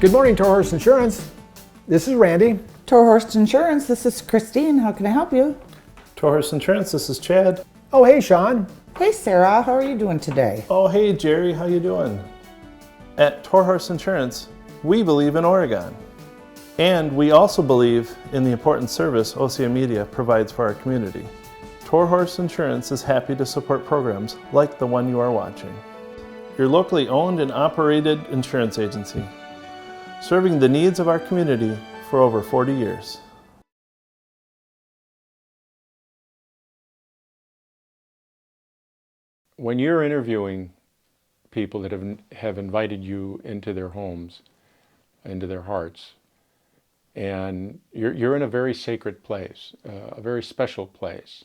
Good morning, Toro Horse Insurance. This is Randy. Toro Horse Insurance, this is Christine. How can I help you? Toro Horse Insurance, this is Chad. Oh, hey, Sean. Hey, Sarah. How are you doing today? Oh, hey, Jerry. How you doing? At Toro Horse Insurance, we believe in Oregon. And we also believe in the important service Ocamedia provides for our community. Toro Horse Insurance is happy to support programs like the one you are watching. Your locally owned and operated insurance agency, serving the needs of our community for over 40 years. When you're interviewing people that have invited you into their homes, into their hearts, and you're in a very sacred place, a very special place.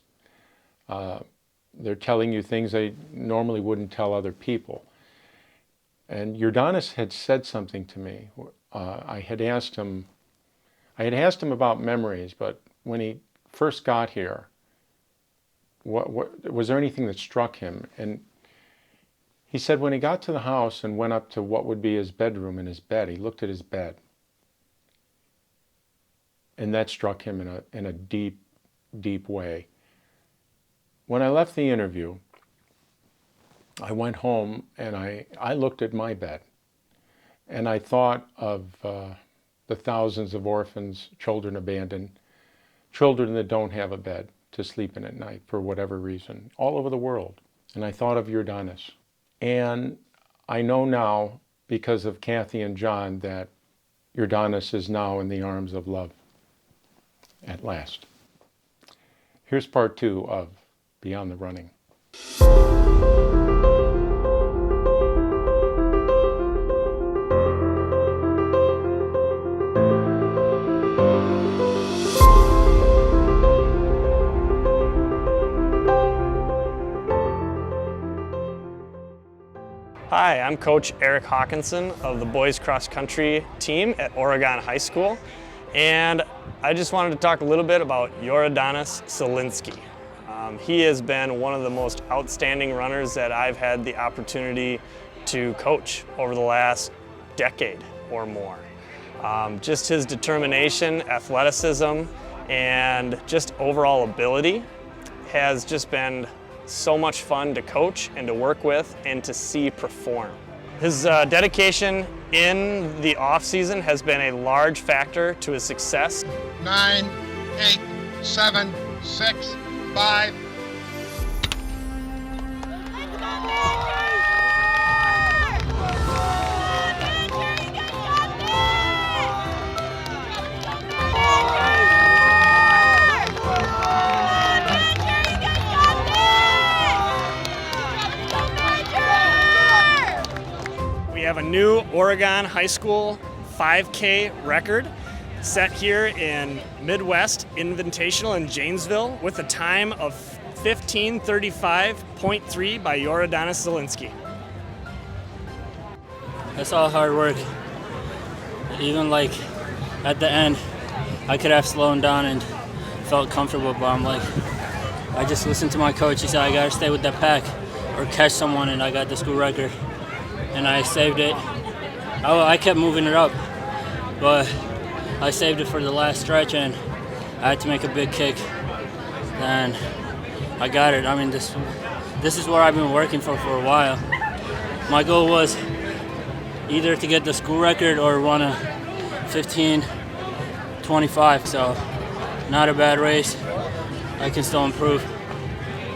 They're telling you things they normally wouldn't tell other people. And Yordanos had said something to me. I had asked him about memories, but when he first got here, what was there anything that struck him? And he said when he got to the house and went up to what would be his bedroom and his bed, he looked at his bed. And that struck him in a deep, deep way. When I left the interview, I went home and I looked at my bed. And I thought of the thousands of orphans, children abandoned, children that don't have a bed to sleep in at night for whatever reason, all over the world. And I thought of Yordanos. And I know now, because of Kathy and John, that Yordanos is now in the arms of love, at last. Here's part 2 of Beyond the Running. Hi, I'm Coach Eric Hawkinson of the boys cross country team at Oregon High School, and I just wanted to talk a little bit about Yordanos Zelinski. He has been one of the most outstanding runners that I've had the opportunity to coach over the last decade or more. Just his determination, athleticism, and just overall ability has just been so much fun to coach and to work with and to see perform. His dedication in the off season has been a large factor to his success. 9, 8, 7, 6, 5. We have a new Oregon High School 5K record set here in Midwest Invitational in Janesville with a time of 15:35.3 by Yordanos Zelinski. That's all hard work. Even like at the end, I could have slowed down and felt comfortable, but I just listened to my coach. He said I gotta stay with that pack or catch someone, and I got the school record. And I saved it. I kept moving it up, but I saved it for the last stretch, and I had to make a big kick, and I got it. I mean, this is what I've been working for a while. My goal was either to get the school record or run a 15:25, so not a bad race. I can still improve,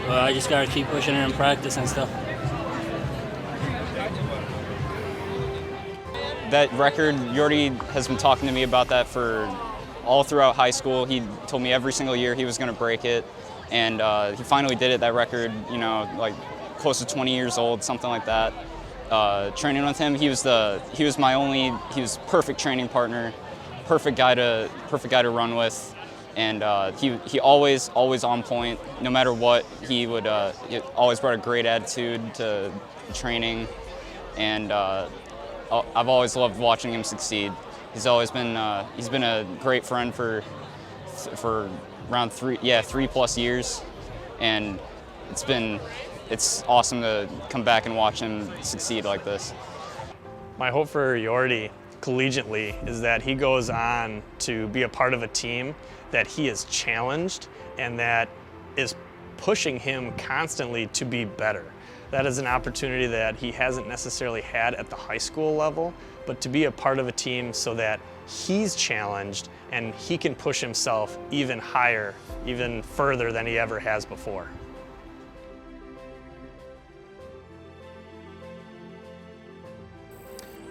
but I just gotta keep pushing it in practice and stuff. That record, Yordi has been talking to me about that for all throughout high school. He told me every single year he was going to break it, and he finally did it. That record, you know, like close to 20 years old, something like that. Training with him, he was perfect training partner, perfect guy to run with. and he always on point. No matter what, he always brought a great attitude to training, and I've always loved watching him succeed. He's been a great friend for around 3+ years, and it's awesome to come back and watch him succeed like this. My hope for Yordi collegiately is that he goes on to be a part of a team that he is challenged and that is pushing him constantly to be better. That is an opportunity that he hasn't necessarily had at the high school level, but to be a part of a team so that he's challenged and he can push himself even higher, even further than he ever has before.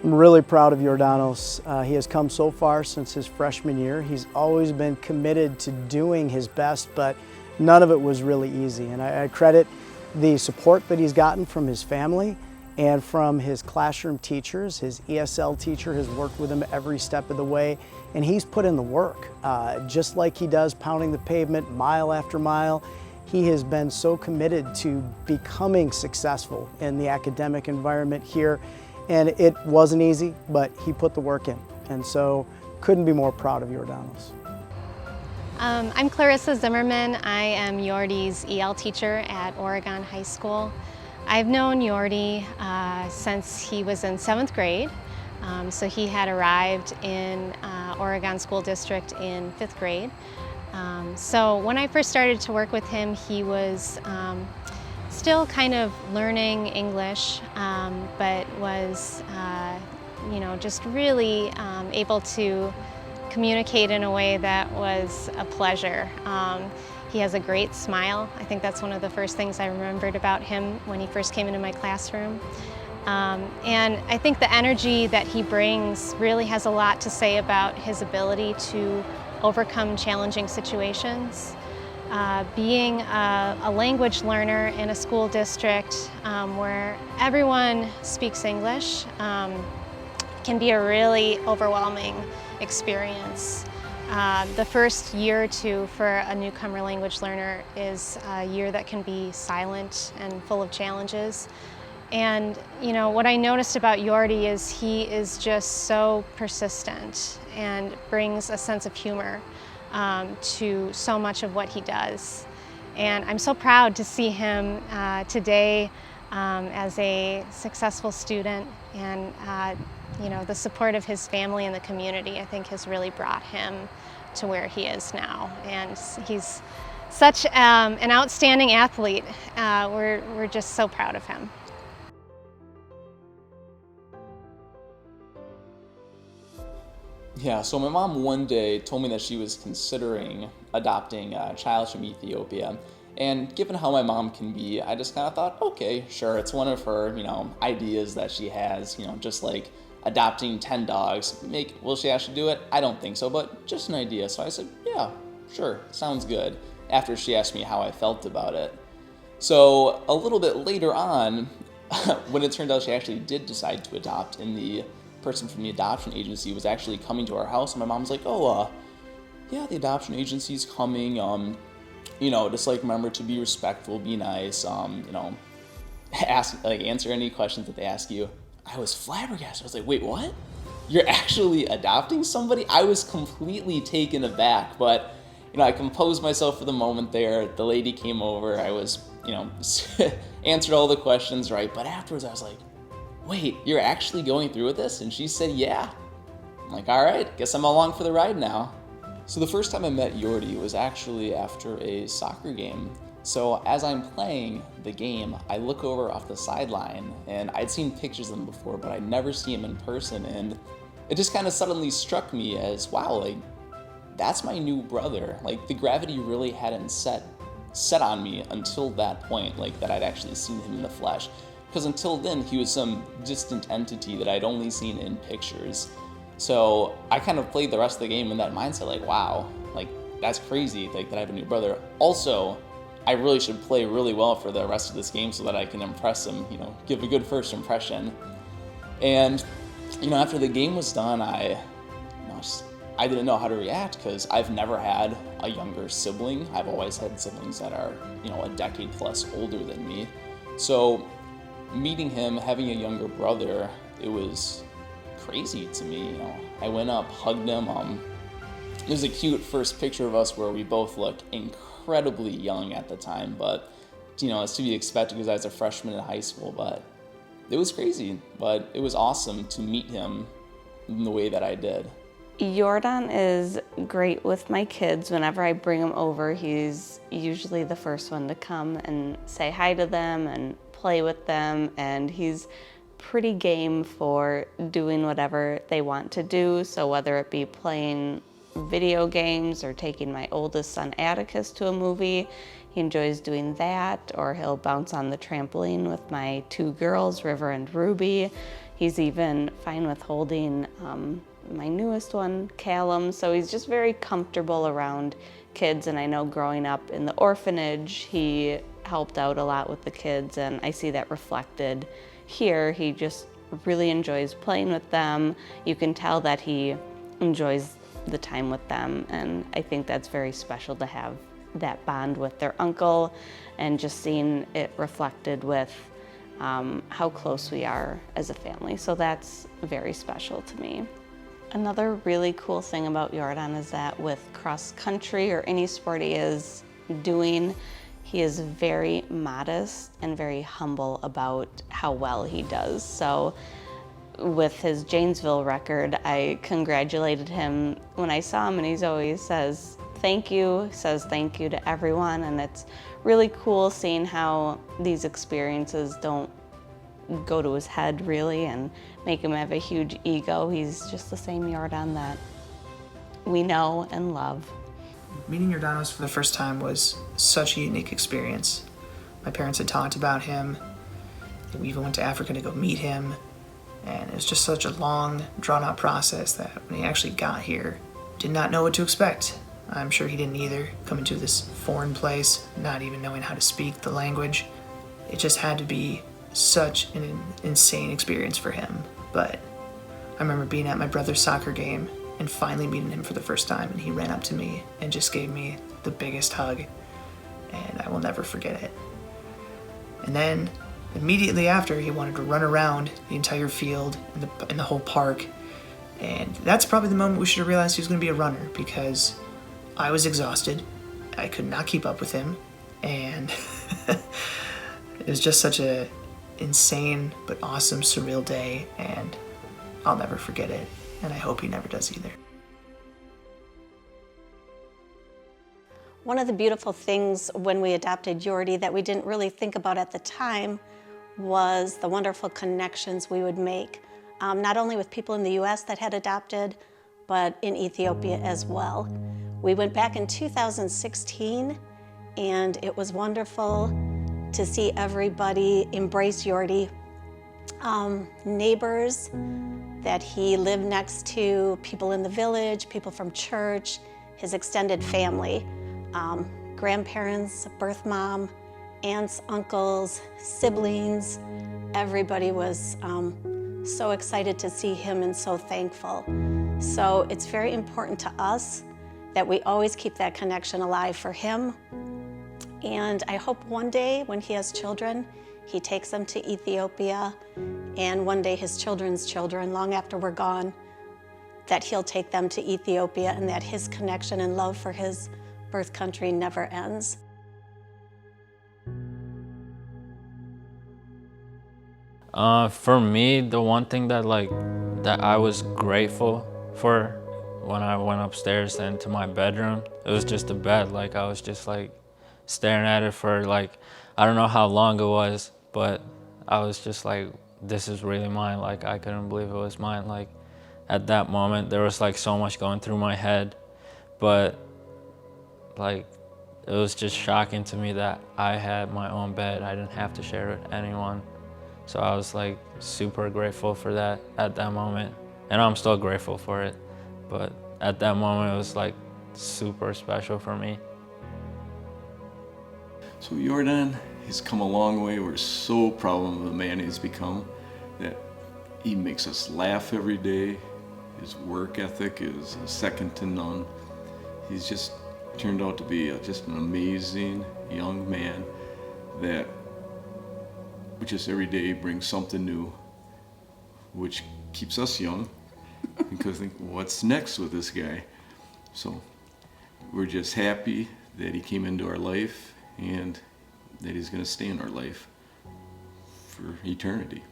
I'm really proud of Yordanos. He has come so far since his freshman year. He's always been committed to doing his best, but none of it was really easy. And I credit the support that he's gotten from his family and from his classroom teachers. His ESL teacher has worked with him every step of the way, and he's put in the work. Just like he does pounding the pavement mile after mile, he has been so committed to becoming successful in the academic environment here. And it wasn't easy, but he put the work in. And so couldn't be more proud of Yordanos. I'm Clarissa Zimmerman. I am Yordi's EL teacher at Oregon High School. I've known Yordi since he was in 7th grade. So he had arrived in Oregon School District in 5th grade. So when I first started to work with him, he was still kind of learning English, but was, just really able to communicate in a way that was a pleasure. He has a great smile. I think that's one of the first things I remembered about him when he first came into my classroom. And I think the energy that he brings really has a lot to say about his ability to overcome challenging situations. Being a language learner in a school district where everyone speaks English can be a really overwhelming experience. The first year or two for a newcomer language learner is a year that can be silent and full of challenges. And what I noticed about Yordi is he is just so persistent and brings a sense of humor to so much of what he does. And I'm so proud to see him today as a successful student, and the support of his family and the community, I think, has really brought him to where he is now. And he's such an outstanding athlete. We're just so proud of him. Yeah, so my mom one day told me that she was considering adopting a child from Ethiopia. And given how my mom can be, I just kind of thought, okay, sure, it's one of her, ideas that she has, just like adopting 10 dogs. Will she actually do it? I don't think so, but just an idea. So I said, yeah, sure, sounds good, after she asked me how I felt about it. So a little bit later on, when it turned out she actually did decide to adopt, and the person from the adoption agency was actually coming to our house, and my mom's like, yeah, the adoption agency's coming, just like remember to be respectful, be nice, answer any questions that they ask you. I was flabbergasted. I was like, wait, what? You're actually adopting somebody? I was completely taken aback, but I composed myself for the moment there. The lady came over. I was, answered all the questions right, but afterwards I was like, wait, you're actually going through with this? And she said, yeah. I'm like, all right, guess I'm along for the ride now. So the first time I met Yordi was actually after a soccer game. So as I'm playing the game, I look over off the sideline, and I'd seen pictures of him before, but I'd never seen him in person. And it just kind of suddenly struck me as, wow, that's my new brother. The gravity really hadn't set on me until that point, that I'd actually seen him in the flesh. Because until then, he was some distant entity that I'd only seen in pictures. So I kind of played the rest of the game in that mindset, wow, that's crazy, that I have a new brother. Also, I really should play really well for the rest of this game so that I can impress him, give a good first impression. And, after the game was done, I I didn't know how to react because I've never had a younger sibling. I've always had siblings that are, a decade plus older than me. So meeting him, having a younger brother, it was crazy to me. I went up, hugged him. There's a cute first picture of us where we both look incredibly young at the time, but it's to be expected because I was a freshman in high school. But it was crazy, but it was awesome to meet him in the way that I did. Yordan is great with my kids. Whenever I bring him over, he's usually the first one to come and say hi to them and play with them, and he's pretty game for doing whatever they want to do. So whether it be playing video games or taking my oldest son Atticus to a movie, he enjoys doing that, or he'll bounce on the trampoline with my two girls, River and Ruby. He's even fine with holding my newest one, Callum, so he's just very comfortable around kids. And I know growing up in the orphanage, he helped out a lot with the kids, and I see that reflected here. He just really enjoys playing with them. You can tell that he enjoys the time with them, and I think that's very special to have that bond with their uncle, and just seeing it reflected with how close we are as a family. So that's very special to me. Another really cool thing about Yordan is that with cross country or any sport he is doing, he is very modest and very humble about how well he does. So with his Janesville record, I congratulated him when I saw him, and he always says thank you to everyone. And it's really cool seeing how these experiences don't go to his head really and make him have a huge ego. He's just the same Yordan that we know and love. Meeting Yordanos for the first time was such a unique experience. My parents had talked about him. We even went to Africa to go meet him. And it was just such a long, drawn-out process that when he actually got here, did not know what to expect. I'm sure he didn't either, coming to this foreign place, not even knowing how to speak the language. It just had to be such an insane experience for him. But I remember being at my brother's soccer game and finally meeting him for the first time, and he ran up to me and just gave me the biggest hug, and I will never forget it. And then immediately after, he wanted to run around the entire field and the whole park, and that's probably the moment we should have realized he was going to be a runner, because I was exhausted. I could not keep up with him, and it was just such a insane but awesome, surreal day, and I'll never forget it, and I hope he never does either. One of the beautiful things when we adopted Yordi that we didn't really think about at the time was the wonderful connections we would make, not only with people in the US that had adopted, but in Ethiopia as well. We went back in 2016, and it was wonderful to see everybody embrace Yordi. Neighbors that he lived next to, people in the village, people from church, his extended family, grandparents, birth mom, aunts, uncles, siblings. Everybody was so excited to see him and so thankful. So it's very important to us that we always keep that connection alive for him. And I hope one day when he has children, he takes them to Ethiopia, and one day his children's children, long after we're gone, that he'll take them to Ethiopia, and that his connection and love for his birth country never ends. For me, the one thing that I was grateful for when I went upstairs and to my bedroom, it was just the bed. I was just staring at it for I don't know how long it was, but I was just this is really mine. I couldn't believe it was mine. At that moment, there was so much going through my head, but it was just shocking to me that I had my own bed. I didn't have to share it with anyone. So I was super grateful for that at that moment. And I'm still grateful for it. But at that moment, it was super special for me. So Yordan has come a long way. We're so proud of the man he's become, that he makes us laugh every day. His work ethic is second to none. He's just turned out to be just an amazing young man that just every day brings something new, which keeps us young because think, what's next with this guy? So we're just happy that he came into our life and that he's going to stay in our life for eternity.